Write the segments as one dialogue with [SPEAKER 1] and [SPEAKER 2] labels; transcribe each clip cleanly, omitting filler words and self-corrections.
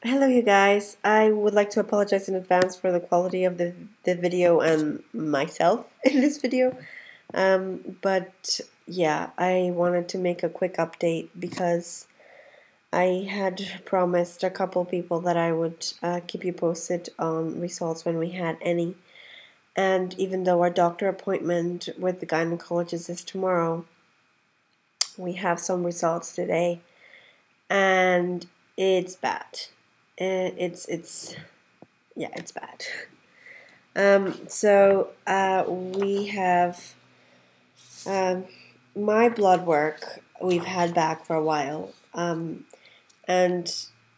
[SPEAKER 1] Hello you guys. I would like to apologize in advance for the quality of the video and myself in this video. But yeah, I wanted to make a quick update because I had promised a couple people that I would keep you posted on results when we had any. And even though our doctor appointment with the gynecologist is tomorrow, we have some results today, and it's bad. It's yeah, it's bad. We have my blood work we've had back for a while, and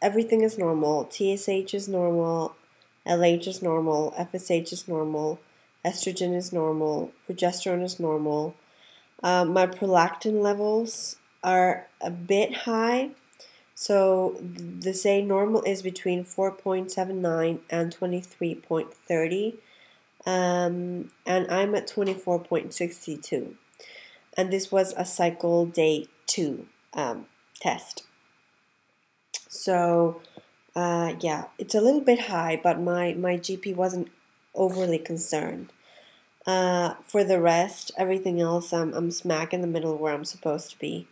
[SPEAKER 1] everything is normal. TSH is normal, LH is normal, FSH is normal, estrogen is normal, progesterone is normal. My prolactin levels are a bit high. So they say normal is between 4.79 and 23.30, and I'm at 24.62, and this was a cycle day 2 test. So yeah, it's a little bit high, but my GP wasn't overly concerned. For the rest, everything else, I'm smack in the middle where I'm supposed to be.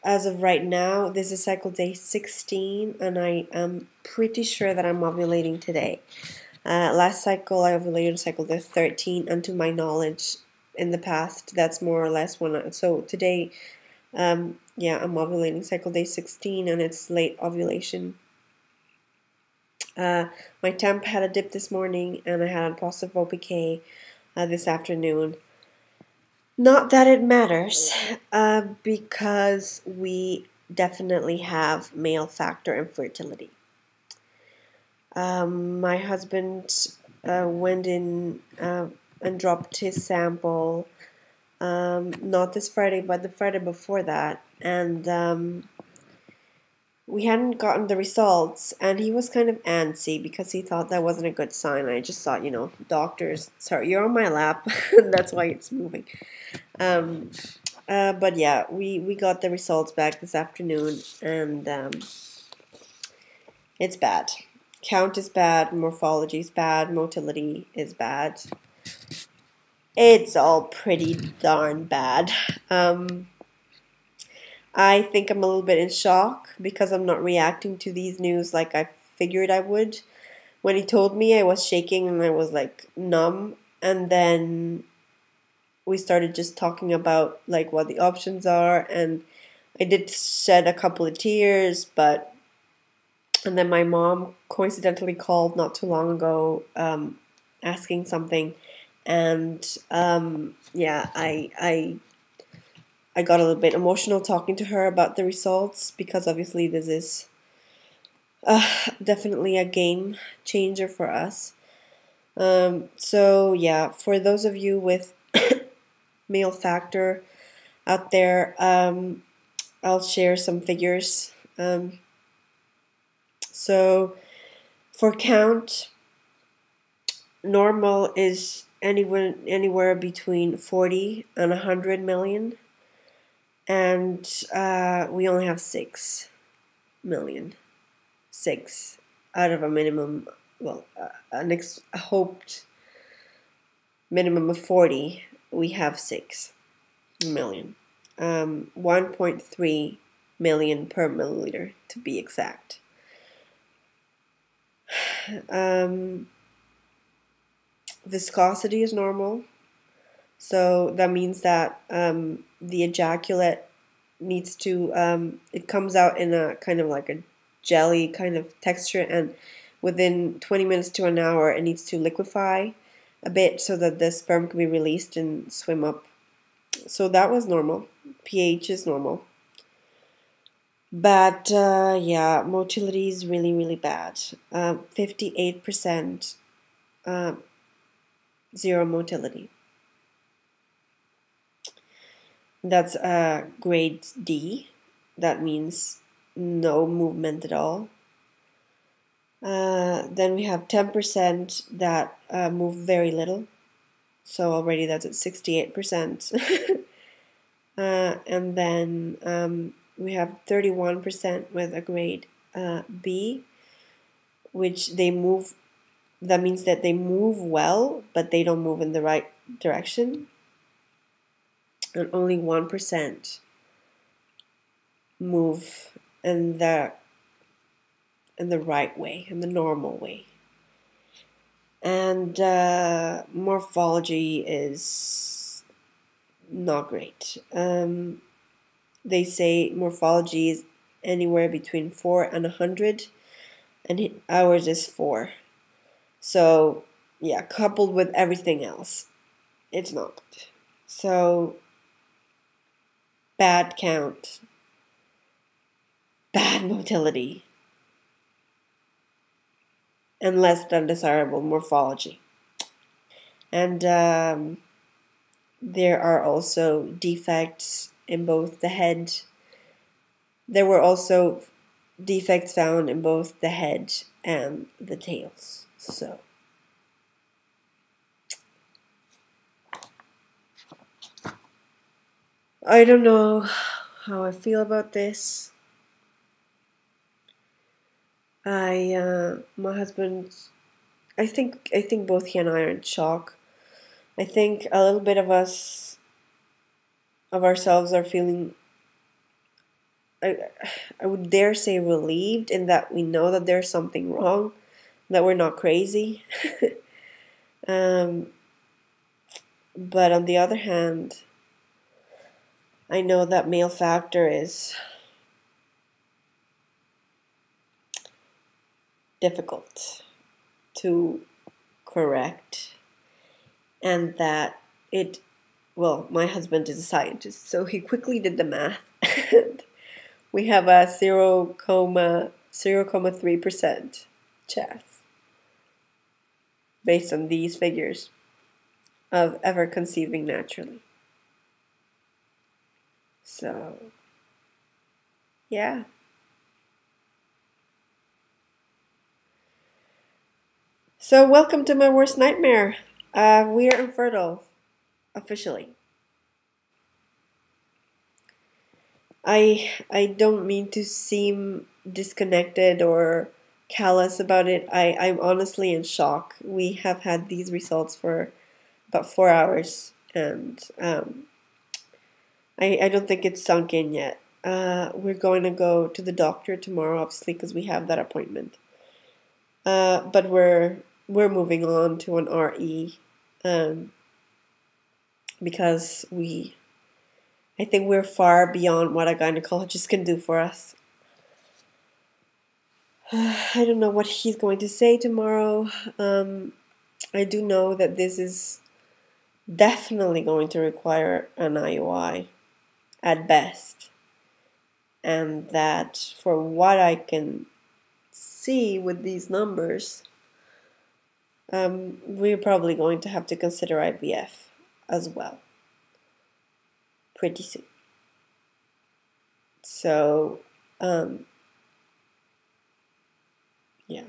[SPEAKER 1] As of right now, this is cycle day 16, and I am pretty sure that I'm ovulating today. Last cycle, I ovulated cycle day 13, and to my knowledge, in the past, that's more or less so today, yeah, I'm ovulating cycle day 16, and it's late ovulation. My temp had a dip this morning, and I had a positive OPK this afternoon. Not that it matters, because we definitely have male factor infertility. My husband went in and dropped his sample, not this Friday, but the Friday before that, and we hadn't gotten the results, and he was kind of antsy because he thought that wasn't a good sign. I just thought, doctors, sorry, you're on my lap, that's why it's moving. But yeah, we got the results back this afternoon, and it's bad. Count is bad, morphology is bad, motility is bad. It's all pretty darn bad. I think I'm a little bit in shock because I'm not reacting to these news like I figured I would. When he told me, I was shaking and I was like numb, and then we started just talking about like what the options are, and I did shed a couple of tears, and then my mom coincidentally called not too long ago, asking something, and yeah, I got a little bit emotional talking to her about the results because obviously this is definitely a game changer for us. So yeah, for those of you with male factor out there, I'll share some figures. So for count, normal is anywhere between 40 and 100 million, and we only have 6 million. 6 out of a minimum, well, a hoped minimum of 40, we have 6 million. 1.3 million per milliliter to be exact. Viscosity is normal, so that means that the ejaculate needs to, it comes out in a kind of like a jelly kind of texture, and within 20 minutes to an hour it needs to liquefy a bit so that the sperm can be released and swim up. So that was normal. pH is normal. But yeah, motility is really, really bad. 58% zero motility. That's grade D. That means no movement at all. Then we have 10% that move very little. So already that's at 68%. And then we have 31% with a grade B, which they move. That means that they move well, but they don't move in the right direction. And only 1% move in the right way, in the normal way. And morphology is not great. They say morphology is anywhere between 4 and 100, and ours is 4. So, yeah, coupled with everything else, it's not good. So, bad count, bad motility, and less than desirable morphology. And there are also defects in both the head. There were also defects found in both the head and the tails. So, I don't know how I feel about this. My husband, I think both he and I are in shock. I think a little bit of ourselves are feeling, I would dare say, relieved in that we know that there's something wrong, that we're not crazy. But on the other hand, I know that male factor is difficult to correct, and that my husband is a scientist, so he quickly did the math, and we have a 0.3% chance, based on these figures, of ever conceiving naturally. So, yeah. So, welcome to my worst nightmare. We are infertile, officially. I don't mean to seem disconnected or callous about it. I'm honestly in shock. We have had these results for about 4 hours, and I don't think it's sunk in yet. We're going to go to the doctor tomorrow, obviously, because we have that appointment. But we're moving on to an RE, because I think we're far beyond what a gynecologist can do for us. I don't know what he's going to say tomorrow. I do know that this is definitely going to require an IUI at best, and that for what I can see with these numbers, we're probably going to have to consider IVF as well pretty soon. So, yeah.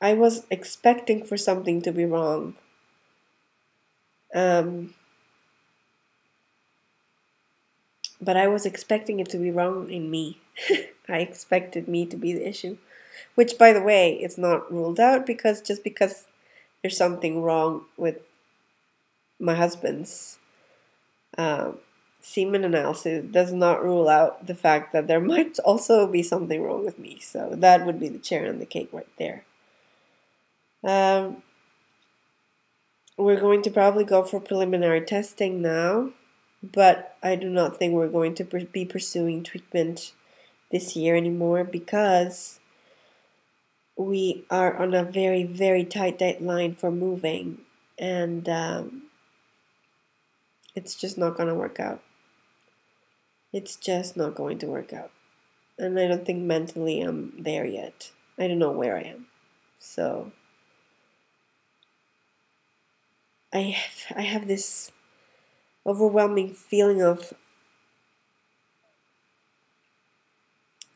[SPEAKER 1] I was expecting for something to be wrong. But I was expecting it to be wrong in me. I expected me to be the issue. Which, by the way, it's not ruled out, because just because there's something wrong with my husband's semen analysis does not rule out the fact that there might also be something wrong with me. So that would be the cherry on the cake right there. We're going to probably go for preliminary testing now, but I do not think we're going to be pursuing treatment this year anymore, because we are on a very, very tight deadline for moving, and it's just not going to work out. It's just not going to work out. And I don't think mentally I'm there yet. I don't know where I am. So I have this overwhelming feeling of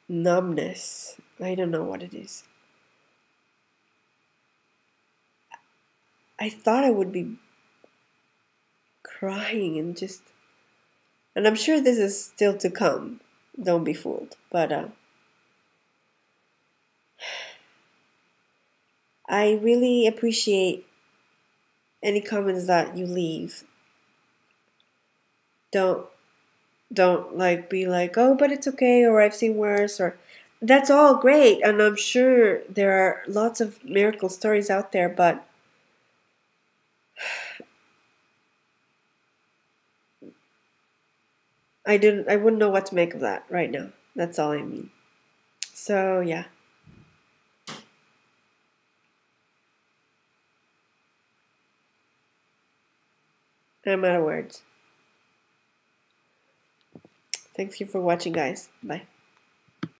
[SPEAKER 1] numbness. I don't know what it is. I thought I would be crying and I'm sure this is still to come. don't be fooled. But I really appreciate any comments that you leave. Don't like be like, oh, but it's okay, or I've seen worse, or that's all great, and I'm sure there are lots of miracle stories out there, but I wouldn't know what to make of that right now. That's all I mean. So yeah, I'm out of words. Thank you for watching, guys. Bye.